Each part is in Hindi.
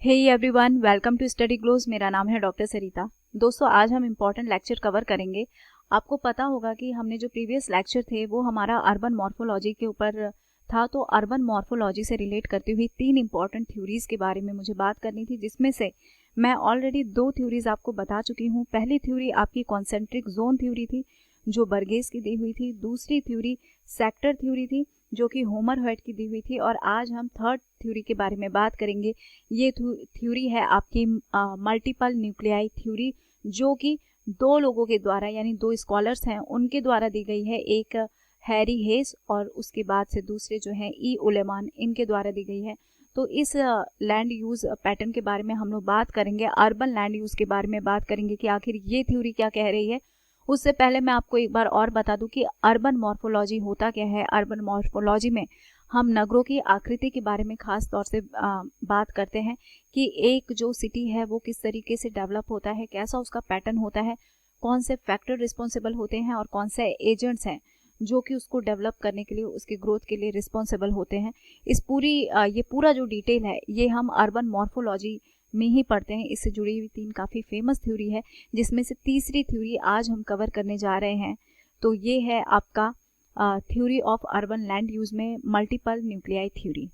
Hey everyone, welcome to study glows. मेरा नाम है डॉक्टर सरिता। दोस्तों, आज हम इम्पॉर्टेंट लेक्चर कवर करेंगे। आपको पता होगा कि हमने जो प्रीवियस लेक्चर थे वो हमारा अर्बन मॉर्फोलॉजी के ऊपर था। तो अर्बन मॉर्फोलॉजी से रिलेट करती हुई 3 इंपॉर्टेंट थ्योरीज के बारे में मुझे बात करनी थी, जिसमें से मैं ऑलरेडी 2 थ्योरीज आपको बता चुकी हूँ। पहली थ्योरी आपकी कॉन्सेंट्रिक जोन थ्योरी थी जो बर्गेस की दी हुई थी। दूसरी थ्योरी सेक्टर थ्योरी थी जो कि होमर होयट की दी हुई थी। और आज हम थर्ड थ्योरी के बारे में बात करेंगे। ये थ्योरी है आपकी मल्टीपल न्यूक्लियाई थ्योरी, जो कि 2 लोगों के द्वारा, यानी 2 स्कॉलर्स हैं उनके द्वारा दी गई है। एक हैरी हेस और उसके बाद से दूसरे जो हैं ई उलेमान, इनके द्वारा दी गई है। तो इस लैंड यूज पैटर्न के बारे में हम लोग बात करेंगे, अर्बन लैंड यूज के बारे में बात करेंगे कि आखिर ये थ्योरी क्या कह रही है। उससे पहले मैं आपको एक बार और बता दूं कि अर्बन मॉर्फोलॉजी होता क्या है। अर्बन मॉर्फोलॉजी में हम नगरों की आकृति के बारे में खास तौर से बात करते हैं कि एक जो सिटी है वो किस तरीके से डेवलप होता है, कैसा उसका पैटर्न होता है, कौन से फैक्टर रिस्पॉन्सिबल होते हैं और कौन से एजेंट्स हैं जो कि उसको डेवलप करने के लिए, उसके ग्रोथ के लिए रिस्पॉन्सिबल होते हैं। इस पूरी ये पूरा जो डिटेल है ये हम अर्बन मॉर्फोलॉजी में ही पढ़ते हैं। इससे जुड़ी हुई 3 काफ़ी फेमस थ्योरी है, जिसमें से तीसरी थ्योरी आज हम कवर करने जा रहे हैं। तो ये है आपका theory of urban land use में मल्टीपल न्यूक्लियाई थ्योरी।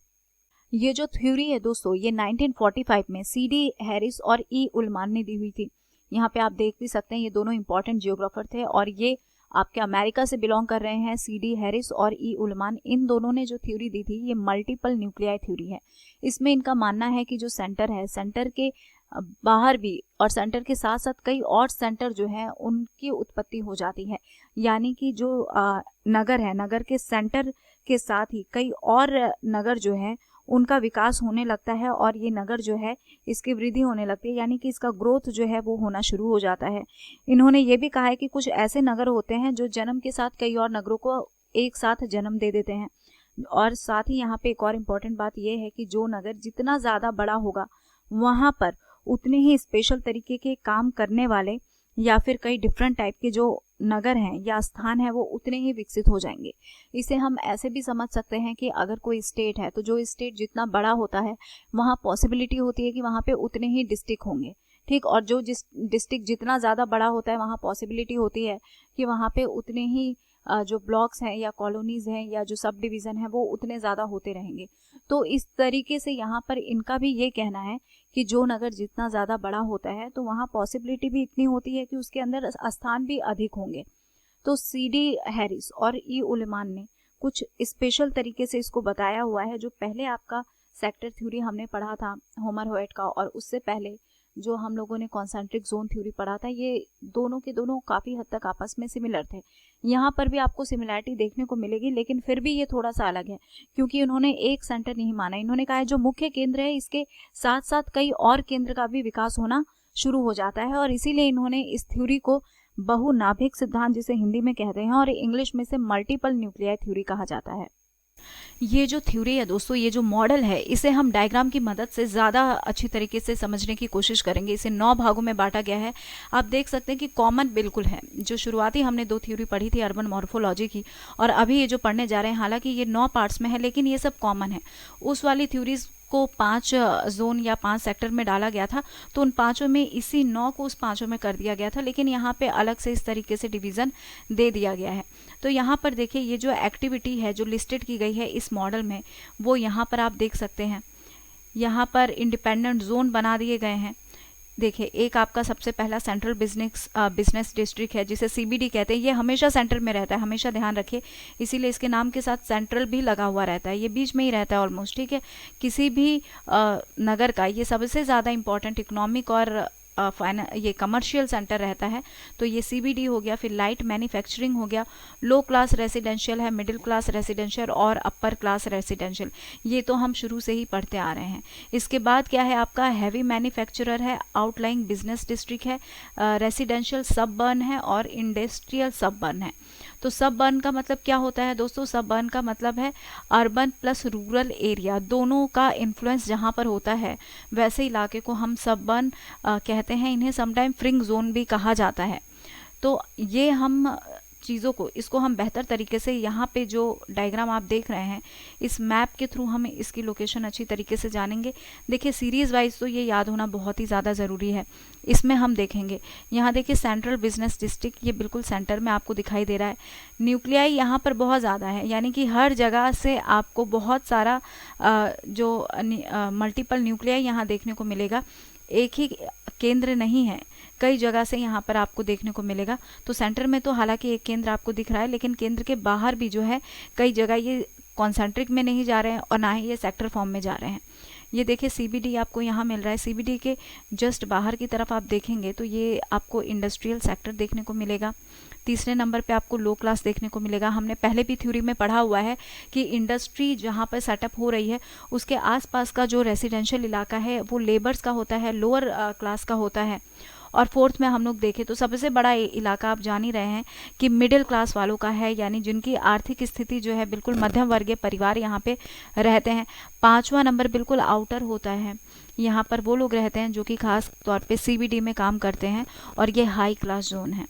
ये जो थ्योरी है दोस्तों, ये 1945 में CD हैरिस और ई उलमान ने दी हुई थी। यहाँ पे आप देख भी सकते हैं, ये दोनों इंपॉर्टेंट जियोग्राफर थे और ये आपके अमेरिका से बिलोंग कर रहे हैं। CD हैरिस और ई उलमान, इन दोनों ने जो थ्योरी दी थी ये मल्टीपल न्यूक्लियाई थ्योरी है। इसमें इनका मानना है कि जो सेंटर है, सेंटर के बाहर भी और सेंटर के साथ साथ कई और सेंटर जो है उनकी उत्पत्ति हो जाती है। यानी कि जो नगर है, नगर के सेंटर के साथ ही कई और नगर जो है उनका विकास होने लगता है और ये नगर जो है इसकी वृद्धि होने लगती है, यानी कि इसका ग्रोथ जो है वो होना शुरू हो जाता है। इन्होंने ये भी कहा है कि कुछ ऐसे नगर होते हैं जो जन्म के साथ कई और नगरों को एक साथ जन्म दे देते हैं। और साथ ही यहाँ पे एक और इम्पॉर्टेंट बात यह है कि जो नगर जितना ज़्यादा बड़ा होगा वहाँ पर उतने ही स्पेशल तरीके के काम करने वाले या फिर कई डिफरेंट टाइप के जो नगर हैं या स्थान है वो उतने ही विकसित हो जाएंगे। इसे हम ऐसे भी समझ सकते हैं कि अगर कोई स्टेट है तो जो स्टेट जितना बड़ा होता है वहाँ पॉसिबिलिटी होती है कि वहाँ पे उतने ही डिस्ट्रिक्ट होंगे, ठीक। और जो जिस डिस्ट्रिक्ट जितना ज़्यादा बड़ा होता है वहाँ पॉसिबिलिटी होती है कि वहाँ पे उतने ही जो ब्लॉक्स हैं या कॉलोनीज हैं या जो सब डिवीज़न है वो उतने ज़्यादा होते रहेंगे। तो इस तरीके से यहाँ पर इनका भी ये कहना है कि जो नगर जितना ज़्यादा बड़ा होता है तो वहाँ पॉसिबिलिटी भी इतनी होती है कि उसके अंदर स्थान भी अधिक होंगे। तो CD हैरिस और ई उलेमान ने कुछ स्पेशल तरीके से इसको बताया हुआ है। जो पहले आपका सेक्टर थ्योरी हमने पढ़ा था होमर होयट का, और उससे पहले जो हम लोगों ने कॉन्सेंट्रिक जोन थ्योरी पढ़ा था, ये दोनों के दोनों काफ़ी हद तक आपस में सिमिलर थे। यहाँ पर भी आपको सिमिलैरिटी देखने को मिलेगी, लेकिन फिर भी ये थोड़ा सा अलग है क्योंकि उन्होंने एक सेंटर नहीं माना। इन्होंने कहा है जो मुख्य केंद्र है इसके साथ साथ कई और केंद्र का भी विकास होना शुरू हो जाता है, और इसीलिए इन्होंने इस थ्योरी को बहुनाभिक सिद्धांत जिसे हिंदी में कहते हैं और इंग्लिश में से मल्टीपल न्यूक्लियाई थ्योरी कहा जाता है। ये जो थ्योरी है दोस्तों, ये जो मॉडल है, इसे हम डायग्राम की मदद से ज़्यादा अच्छी तरीके से समझने की कोशिश करेंगे। इसे 9 भागों में बांटा गया है। आप देख सकते हैं कि कॉमन बिल्कुल है। जो शुरुआती हमने 2 थ्योरी पढ़ी थी अर्बन मॉर्फोलॉजी की, और अभी ये जो पढ़ने जा रहे हैं, हालांकि ये 9 पार्ट्स में है लेकिन ये सब कॉमन है। उस वाली थ्योरीज को 5 जोन या 5 सेक्टर में डाला गया था, तो उन 5 में इसी 9 को उस 5 में कर दिया गया था, लेकिन यहाँ पे अलग से इस तरीके से डिवीज़न दे दिया गया है। तो यहाँ पर देखिए, ये जो एक्टिविटी है जो लिस्टेड की गई है इस मॉडल में, वो यहाँ पर आप देख सकते हैं। यहाँ पर इंडिपेंडेंट जोन बना दिए गए हैं। देखिए, एक आपका सबसे पहला सेंट्रल बिजनेस डिस्ट्रिक्ट है जिसे CBD कहते हैं। ये हमेशा सेंटर में रहता है, हमेशा ध्यान रखिए, इसीलिए इसके नाम के साथ सेंट्रल भी लगा हुआ रहता है। ये बीच में ही रहता है ऑलमोस्ट, ठीक है। किसी भी नगर का ये सबसे ज़्यादा इंपॉर्टेंट इकोनॉमिक और ये कमर्शियल सेंटर रहता है। तो ये CBD हो गया। फिर लाइट मैन्युफैक्चरिंग हो गया, लो क्लास रेसिडेंशियल है, मिडिल क्लास रेसिडेंशियल और अपर क्लास रेसिडेंशियल। ये तो हम शुरू से ही पढ़ते आ रहे हैं। इसके बाद क्या है आपका हैवी मैन्युफैक्चरर है, आउटलाइंग बिजनेस डिस्ट्रिक्ट है, रेसिडेंशियल सबर्न है और इंडस्ट्रियल सबर्न है। तो सबर्न का मतलब क्या होता है दोस्तों? सबर्न का मतलब है अर्बन प्लस रूरल एरिया, दोनों का इन्फ्लुएंस जहाँ पर होता है वैसे इलाके को हम सबर्न कहते हैं। इन्हें समटाइम फ्रिंग जोन भी कहा जाता है। तो ये हम चीज़ों को, इसको हम बेहतर तरीके से, यहाँ पे जो डायग्राम आप देख रहे हैं इस मैप के थ्रू हम इसकी लोकेशन अच्छी तरीके से जानेंगे। देखिए सीरीज़ वाइज तो ये याद होना बहुत ही ज़्यादा ज़रूरी है। इसमें हम देखेंगे, यहाँ देखिए सेंट्रल बिजनेस डिस्ट्रिक्ट, ये बिल्कुल सेंटर में आपको दिखाई दे रहा है। न्यूक्लियाई यहाँ पर बहुत ज़्यादा है, यानी कि हर जगह से आपको बहुत सारा जो मल्टीपल न्यूक्लियाई यहाँ देखने को मिलेगा। एक ही केंद्र नहीं है, कई जगह से यहाँ पर आपको देखने को मिलेगा। तो सेंटर में तो हालांकि एक केंद्र आपको दिख रहा है, लेकिन केंद्र के बाहर भी जो है कई जगह ये कॉन्सेंट्रिक में नहीं जा रहे हैं और ना ही ये सेक्टर फॉर्म में जा रहे हैं। ये देखिए CBD आपको यहाँ मिल रहा है। CBD के जस्ट बाहर की तरफ आप देखेंगे तो ये आपको इंडस्ट्रियल सेक्टर देखने को मिलेगा। तीसरे नंबर पे आपको लो क्लास देखने को मिलेगा। हमने पहले भी थ्योरी में पढ़ा हुआ है कि इंडस्ट्री जहाँ पर सेटअप हो रही है उसके आसपास का जो रेसिडेंशियल इलाका है वो लेबर्स का होता है, लोअर क्लास का होता है। और फोर्थ में हम लोग देखें तो सबसे बड़ा इलाका आप जान ही रहे हैं कि मिडिल क्लास वालों का है, यानी जिनकी आर्थिक स्थिति जो है बिल्कुल मध्यम वर्गीय परिवार यहाँ पे रहते हैं। पांचवा नंबर बिल्कुल आउटर होता है, यहाँ पर वो लोग रहते हैं जो कि खास तौर पे CBD में काम करते हैं और ये हाई क्लास जोन है।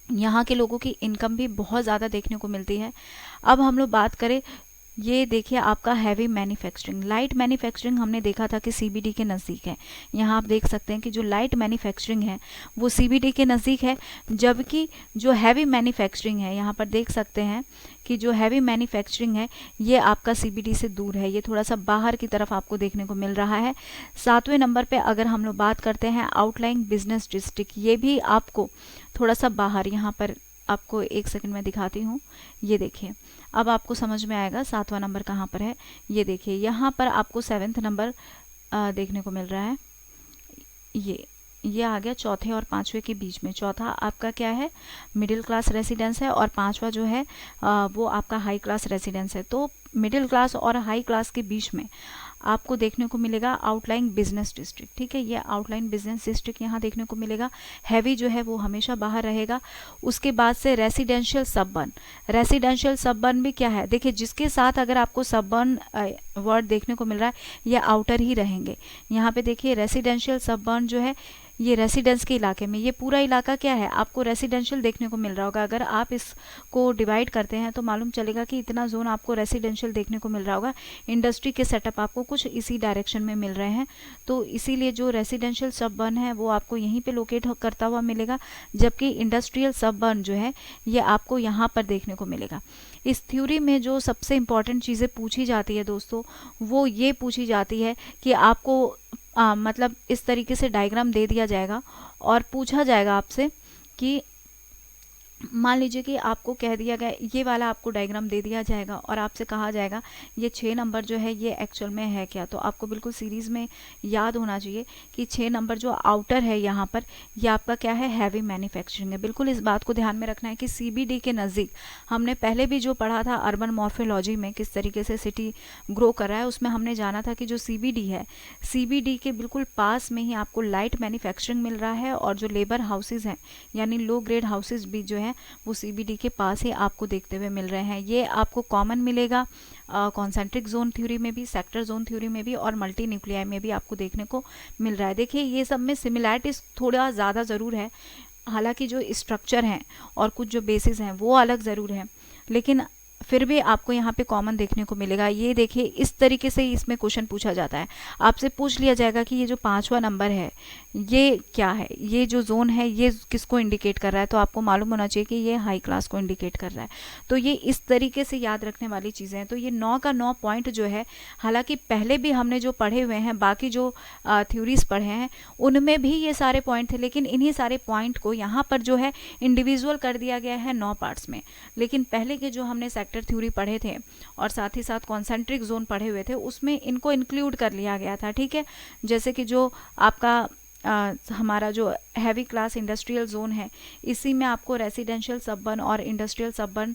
यहाँ के लोगों की इनकम भी बहुत ज़्यादा देखने को मिलती है। अब हम लोग बात करें, ये देखिए आपका हैवी मैन्युफैक्चरिंग, लाइट मैन्युफैक्चरिंग हमने देखा था कि CBD के नज़दीक है। यहाँ आप देख सकते हैं कि जो लाइट मैन्युफैक्चरिंग है वो CBD के नज़दीक है, जबकि जो हैवी मैन्युफैक्चरिंग है यहाँ पर देख सकते हैं कि जो हैवी मैन्युफैक्चरिंग है ये आपका CBD से दूर है, ये थोड़ा सा बाहर की तरफ आपको देखने को मिल रहा है। सातवें नंबर पे अगर हम लोग बात करते हैं आउटलाइंग बिजनेस डिस्ट्रिक्ट, ये भी आपको थोड़ा सा बाहर, यहाँ पर आपको एक सेकंड में दिखाती हूँ। ये देखिए अब आपको समझ में आएगा सातवां नंबर कहाँ पर है। ये देखिए यहाँ पर आपको 7वां नंबर देखने को मिल रहा है। ये आ गया चौथे और पांचवे के बीच में। चौथा आपका क्या है, मिडिल क्लास रेसिडेंस है, और पांचवा जो है वो आपका हाई क्लास रेसिडेंस है। तो मिडिल क्लास और हाई क्लास के बीच में आपको देखने को मिलेगा आउटलाइन बिजनेस डिस्ट्रिक्ट। ठीक है, ये आउटलाइन बिजनेस डिस्ट्रिक्ट यहाँ देखने को मिलेगा। हैवी जो है वो हमेशा बाहर रहेगा। उसके बाद से रेसिडेंशियल सबर्बन, रेसिडेंशियल सबर्बन भी क्या है, देखिए जिसके साथ अगर आपको सबर्बन वर्ड देखने को मिल रहा है ये आउटर ही रहेंगे। यहाँ पे देखिए रेसिडेंशियल सबर्बन जो है ये रेसिडेंस के इलाके में, ये पूरा इलाका क्या है आपको रेसिडेंशियल देखने को मिल रहा होगा। अगर आप इसको डिवाइड करते हैं तो मालूम चलेगा कि इतना जोन आपको रेसिडेंशियल देखने को मिल रहा होगा। इंडस्ट्री के सेटअप आपको कुछ इसी डायरेक्शन में मिल रहे हैं, तो इसीलिए जो रेसिडेंशियल सबर्बन है वो आपको यहीं पे लोकेट करता हुआ मिलेगा, जबकि इंडस्ट्रियल सबर्बन जो है ये आपको यहाँ पर देखने को मिलेगा। इस थ्योरी में जो सबसे इम्पॉर्टेंट चीज़ें पूछी जाती है दोस्तों, वो ये पूछी जाती है कि आपको मतलब इस तरीके से डायग्राम दे दिया जाएगा और पूछा जाएगा आपसे कि मान लीजिए कि आपको कह दिया गया ये वाला आपको डायग्राम दे दिया जाएगा और आपसे कहा जाएगा ये 6 नंबर जो है ये एक्चुअल में है क्या। तो आपको बिल्कुल सीरीज़ में याद होना चाहिए कि 6 नंबर जो आउटर है यहाँ पर ये आपका क्या है, हैवी मैन्युफैक्चरिंग है। बिल्कुल इस बात को ध्यान में रखना है कि CBD के नज़दीक हमने पहले भी जो पढ़ा था अर्बन मॉर्फोलॉजी में किस तरीके से सिटी ग्रो कर रहा है, उसमें हमने जाना था कि जो CBD है CBD के बिल्कुल पास में ही आपको लाइट मैन्युफैक्चरिंग मिल रहा है, और जो लेबर हाउसेज हैं यानी लो ग्रेड हाउसेज भी जो है वो CBD के पास ही आपको देखते हुए मिल रहे हैं। ये आपको कॉमन मिलेगा कॉन्सेंट्रिक जोन थ्योरी में भी, सेक्टर जोन थ्योरी में भी, और मल्टी न्यूक्लियाई में भी आपको देखने को मिल रहा है। देखिए ये सब में सिमिलैरिटीज थोड़ा ज़्यादा ज़रूर है, हालांकि जो स्ट्रक्चर हैं और कुछ जो बेसिस हैं वो अलग ज़रूर है, लेकिन फिर भी आपको यहाँ पे कॉमन देखने को मिलेगा। ये देखिए इस तरीके से इसमें क्वेश्चन पूछा जाता है, आपसे पूछ लिया जाएगा कि ये जो 5वां नंबर है ये क्या है, ये जो जोन है ये किसको इंडिकेट कर रहा है, तो आपको मालूम होना चाहिए कि ये हाई क्लास को इंडिकेट कर रहा है। तो ये इस तरीके से याद रखने वाली चीज़ें हैं। तो ये 9 का 9 पॉइंट जो है, हालांकि पहले भी हमने जो पढ़े हुए हैं, बाकी जो थ्योरीज पढ़े हैं उनमें भी ये सारे पॉइंट थे, लेकिन इन्हीं सारे पॉइंट को यहाँ पर जो है इंडिविजुअल कर दिया गया है 9 पार्ट्स में। लेकिन पहले के जो हमने सेक्टर थ्योरी पढ़े थे और साथ ही साथ कॉन्सेंट्रिक जोन पढ़े हुए थे उसमें इनको इंक्लूड कर लिया गया था। ठीक है, जैसे कि जो आपका हमारा जो हैवी क्लास इंडस्ट्रियल जोन है इसी में आपको रेसिडेंशियल सबर्बन और इंडस्ट्रियल सबर्बन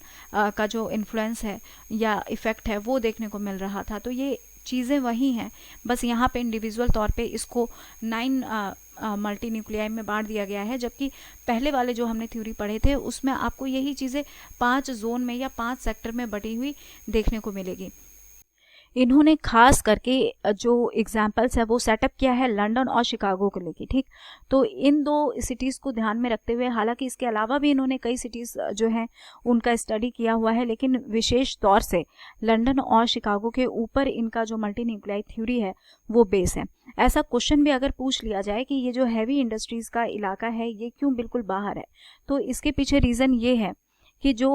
का जो इन्फ्लुएंस है या इफ़ेक्ट है वो देखने को मिल रहा था। तो ये चीज़ें वही हैं, बस यहाँ पे इंडिविजुअल तौर पे इसको 9 मल्टी न्यूक्लियाई में बांट दिया गया है, जबकि पहले वाले जो हमने थ्योरी पढ़े थे उसमें आपको यही चीज़ें 5 जोन में या 5 सेक्टर में बटी हुई देखने को मिलेगी। इन्होंने खास करके जो एग्जाम्पल्स है वो सेटअप किया है लंदन और शिकागो को लेके, ठीक। तो इन दो सिटीज़ को ध्यान में रखते हुए, हालांकि इसके अलावा भी इन्होंने कई सिटीज़ जो हैं उनका स्टडी किया हुआ है, लेकिन विशेष तौर से लंदन और शिकागो के ऊपर इनका जो मल्टी न्यूक्लियाई थ्योरी है वो बेस है। ऐसा क्वेश्चन भी अगर पूछ लिया जाए कि ये जो हैवी इंडस्ट्रीज़ का इलाका है ये क्यों बिल्कुल बाहर है, तो इसके पीछे रीज़न ये है कि जो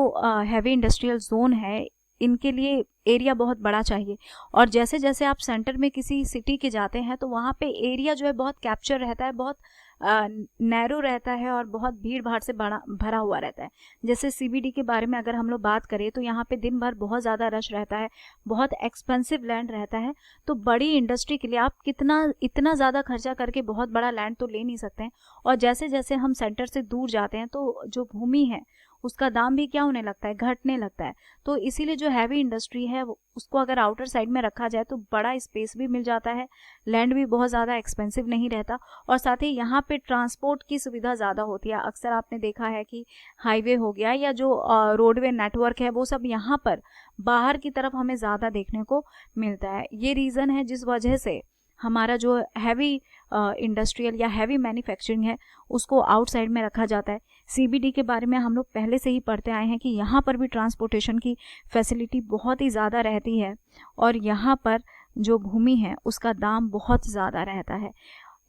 हैवी इंडस्ट्रियल जोन है इनके लिए एरिया बहुत बड़ा चाहिए, और जैसे जैसे आप सेंटर में किसी सिटी के जाते हैं तो वहाँ पे एरिया जो है बहुत कैप्चर रहता है, बहुत नैरो रहता है और बहुत भीड़ भाड़ से भरा हुआ रहता है। जैसे सीबीडी के बारे में अगर हम लोग बात करें तो यहाँ पे दिन भर बहुत ज़्यादा रश रहता है, बहुत एक्सपेंसिव लैंड रहता है। तो बड़ी इंडस्ट्री के लिए आप इतना ज़्यादा खर्चा करके बहुत बड़ा लैंड तो ले नहीं सकते हैं, और जैसे जैसे हम सेंटर से दूर जाते हैं तो जो भूमि है उसका दाम भी क्या होने लगता है, घटने लगता है। तो इसीलिए जो हैवी इंडस्ट्री है उसको अगर आउटर साइड में रखा जाए तो बड़ा स्पेस भी मिल जाता है, लैंड भी बहुत ज़्यादा एक्सपेंसिव नहीं रहता, और साथ ही यहाँ पे ट्रांसपोर्ट की सुविधा ज़्यादा होती है। अक्सर आपने देखा है कि हाईवे हो गया या जो रोडवे नेटवर्क है वो सब यहाँ पर बाहर की तरफ हमें ज़्यादा देखने को मिलता है। ये रीज़न है जिस वजह से हमारा जो हैवी इंडस्ट्रियल या हैवी मैन्युफैक्चरिंग है उसको आउटसाइड में रखा जाता है। सीबीडी के बारे में हम लोग पहले से ही पढ़ते आए हैं कि यहाँ पर भी ट्रांसपोर्टेशन की फैसिलिटी बहुत ही ज़्यादा रहती है, और यहाँ पर जो भूमि है उसका दाम बहुत ज़्यादा रहता है।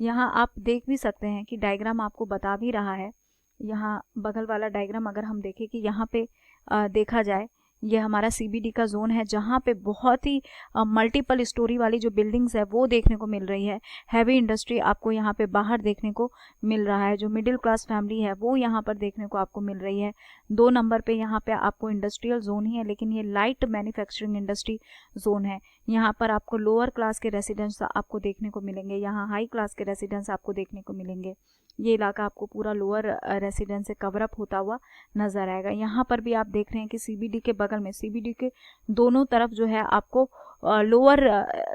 यहाँ आप देख भी सकते हैं कि डायग्राम आपको बता भी रहा है। यहाँ बगल वाला डायग्राम अगर हम देखें कि यहाँ पे देखा जाए, ये हमारा सीबीडी का जोन है जहाँ पे बहुत ही मल्टीपल स्टोरी वाली जो बिल्डिंग्स है वो देखने को मिल रही है। हैवी इंडस्ट्री आपको यहाँ पे बाहर देखने को मिल रहा है, जो मिडिल क्लास फैमिली है वो यहाँ पर देखने को आपको मिल रही है। 2 नंबर पे यहाँ पे आपको इंडस्ट्रियल जोन ही है, लेकिन ये लाइट मैन्युफैक्चरिंग इंडस्ट्री जोन है। यहाँ पर आपको लोअर क्लास के रेसिडेंट्स आपको देखने को मिलेंगे, यहाँ हाई क्लास के रेसिडेंट्स आपको देखने को मिलेंगे। ये इलाका आपको पूरा लोअर रेसिडेंस से कवर अप होता हुआ नजर आएगा। यहाँ पर भी आप देख रहे हैं कि सीबीडी के बगल में, सीबीडी के दोनों तरफ जो है आपको लोअर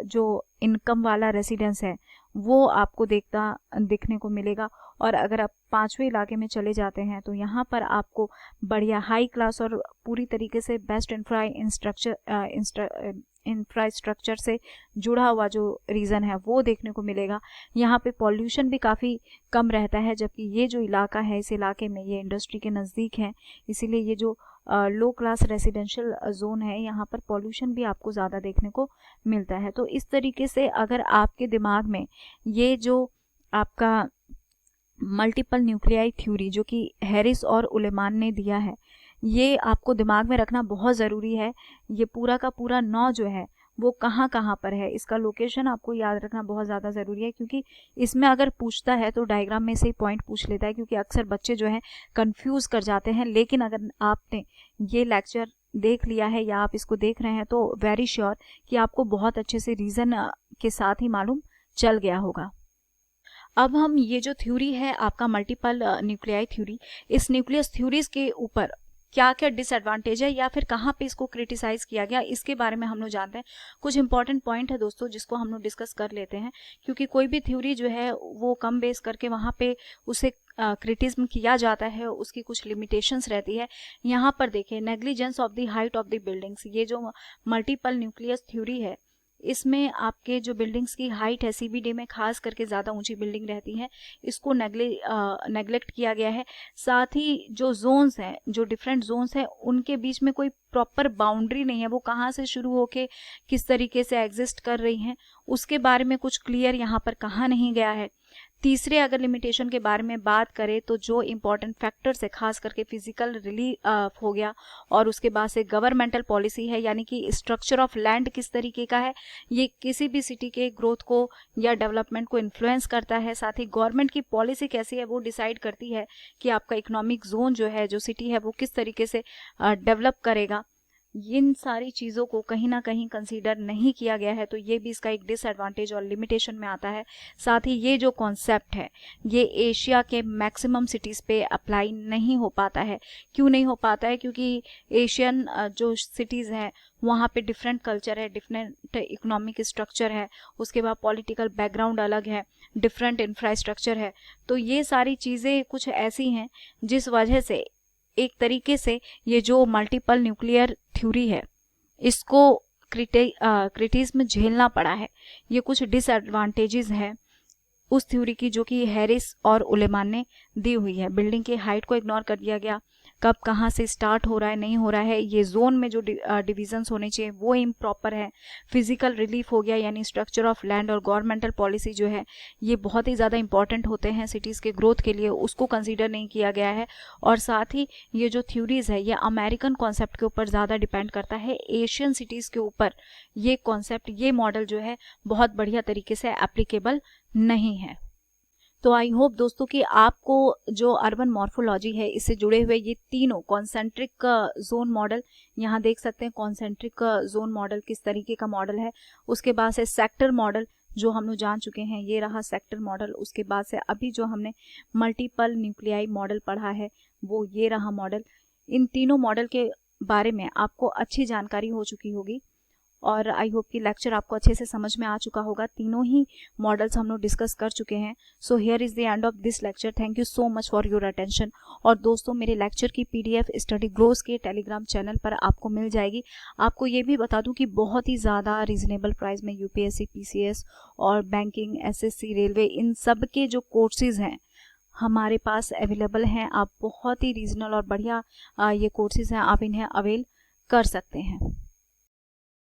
जो इनकम वाला रेसिडेंस है वो आपको दिखने को मिलेगा। और अगर आप 5वें इलाके में चले जाते हैं तो यहाँ पर आपको बढ़िया हाई क्लास और पूरी तरीके से बेस्ट इंफ्रास्ट्रक्चर से जुड़ा हुआ जो रीजन है वो देखने को मिलेगा। यहाँ पे पॉल्यूशन भी काफ़ी कम रहता है, जबकि ये जो इलाका है इस इलाके में ये इंडस्ट्री के नज़दीक है, इसीलिए ये जो लो क्लास रेसिडेंशियल जोन है यहाँ पर पॉल्यूशन भी आपको ज़्यादा देखने को मिलता है। तो इस तरीके से अगर आपके दिमाग में ये जो आपका मल्टीपल न्यूक्लियाई थ्योरी जो कि हैरिस और उलेमान ने दिया है, ये आपको दिमाग में रखना बहुत ज़रूरी है। ये पूरा का पूरा 9 जो है वो कहाँ कहाँ पर है, इसका लोकेशन आपको याद रखना बहुत ज़्यादा ज़रूरी है, क्योंकि इसमें अगर पूछता है तो डायग्राम में से ही पॉइंट पूछ लेता है, क्योंकि अक्सर बच्चे जो हैं कंफ्यूज कर जाते हैं। लेकिन अगर आपने ये लेक्चर देख लिया है या आप इसको देख रहे हैं तो वेरी श्योर कि आपको बहुत अच्छे से रीज़न के साथ ही मालूम चल गया होगा। अब हम ये जो थ्योरी है आपका मल्टीपल न्यूक्लियाई थ्योरी, इस न्यूक्लियस थ्योरीज के ऊपर क्या क्या डिसएडवांटेज है या फिर कहाँ पे इसको क्रिटिसाइज किया गया, इसके बारे में हम लोग जानते हैं। कुछ इंपॉर्टेंट पॉइंट है दोस्तों जिसको हम लोग डिस्कस कर लेते हैं, क्योंकि कोई भी थ्योरी जो है वो कम बेस करके वहाँ पे उसे क्रिटिज्म किया जाता है, उसकी कुछ लिमिटेशंस रहती है। यहाँ पर देखिए, negligence of the height of the buildings, ये जो मल्टीपल न्यूक्लियस थ्योरी है इसमें आपके जो बिल्डिंग्स की हाइट है सीबीडी में खास करके ज़्यादा ऊंची बिल्डिंग रहती है, इसको नेग्लेक्ट किया गया है। साथ ही जो जोन्स हैं, जो डिफरेंट जोन्स हैं, उनके बीच में कोई प्रॉपर बाउंड्री नहीं है, वो कहाँ से शुरू होके किस तरीके से एग्जिस्ट कर रही हैं उसके बारे में कुछ क्लियर यहाँ पर कहा नहीं गया है। तीसरे अगर लिमिटेशन के बारे में बात करें तो जो इम्पोर्टेंट फैक्टर्स है खास करके फिजिकल रिलीफ हो गया, और उसके बाद से गवर्नमेंटल पॉलिसी है, यानी कि स्ट्रक्चर ऑफ लैंड किस तरीके का है, ये किसी भी सिटी के ग्रोथ को या डेवलपमेंट को इन्फ्लुएंस करता है। साथ ही गवर्नमेंट की पॉलिसी कैसी है वो डिसाइड करती है कि आपका इकोनॉमिक जोन जो है, जो सिटी है, वो किस तरीके से डेवलप करेगा। इन सारी चीज़ों को कहीं ना कहीं कंसीडर नहीं किया गया है, तो ये भी इसका एक डिसएडवांटेज और लिमिटेशन में आता है। साथ ही ये जो कॉन्सेप्ट है ये एशिया के मैक्सिमम सिटीज़ पे अप्लाई नहीं हो पाता है। क्यों नहीं हो पाता है? क्योंकि एशियन जो सिटीज़ हैं वहाँ पे डिफरेंट कल्चर है, डिफरेंट इकोनॉमिक स्ट्रक्चर है, उसके बाद पॉलिटिकल बैकग्राउंड अलग है, डिफरेंट इंफ्रास्ट्रक्चर है। तो ये सारी चीज़ें कुछ ऐसी हैं जिस वजह से एक तरीके से ये जो मल्टीपल न्यूक्लियर थ्योरी है इसको क्रिटिसिज्म झेलना पड़ा है। ये कुछ डिसएडवांटेजेस है उस थ्योरी की जो कि हैरिस और उलेमान ने दी हुई है। बिल्डिंग की हाइट को इग्नोर कर दिया गया, कब कहाँ से स्टार्ट हो रहा है नहीं हो रहा है, ये जोन में जो डिविजन्स होने चाहिए वो इम्प्रॉपर है। फिजिकल रिलीफ हो गया, यानी स्ट्रक्चर ऑफ लैंड और गवर्नमेंटल पॉलिसी जो है ये बहुत ही ज़्यादा इंपॉर्टेंट होते हैं सिटीज़ के ग्रोथ के लिए, उसको कंसीडर नहीं किया गया है। और साथ ही ये जो थ्योरीज है ये अमेरिकन कॉन्सेप्ट के ऊपर ज़्यादा डिपेंड करता है, एशियन सिटीज़ के ऊपर ये कॉन्सेप्ट, ये मॉडल जो है बहुत बढ़िया तरीके से एप्लीकेबल नहीं है। तो आई होप दोस्तों कि आपको जो अर्बन मॉर्फोलॉजी है इससे जुड़े हुए ये तीनों कॉन्सेंट्रिक जोन मॉडल, यहाँ देख सकते हैं कॉन्सेंट्रिक जोन मॉडल किस तरीके का मॉडल है। उसके बाद से सेक्टर मॉडल जो हम लोग जान चुके हैं, ये रहा सेक्टर मॉडल। उसके बाद से अभी जो हमने मल्टीपल न्यूक्लियाई मॉडल पढ़ा है वो ये रहा मॉडल। इन तीनों मॉडल के बारे में आपको अच्छी जानकारी हो चुकी होगी और आई होप कि लेक्चर आपको अच्छे से समझ में आ चुका होगा। तीनों ही मॉडल्स हम लोग डिस्कस कर चुके हैं। So here is the end of this lecture. Thank you so much for your attention. और दोस्तों मेरे लेक्चर की पीडीएफ स्टडी ग्लोस के टेलीग्राम चैनल पर आपको मिल जाएगी। आपको ये भी बता दूं कि बहुत ही ज़्यादा रीजनेबल प्राइस में यूपीएससी, पीसीएस और बैंकिंग, एसएससी, रेलवे, इन सब के जो कोर्सेज हैं हमारे पास अवेलेबल हैं। आप बहुत ही रीजनल और बढ़िया ये कोर्सेज हैं, आप इन्हें अवेल कर सकते हैं।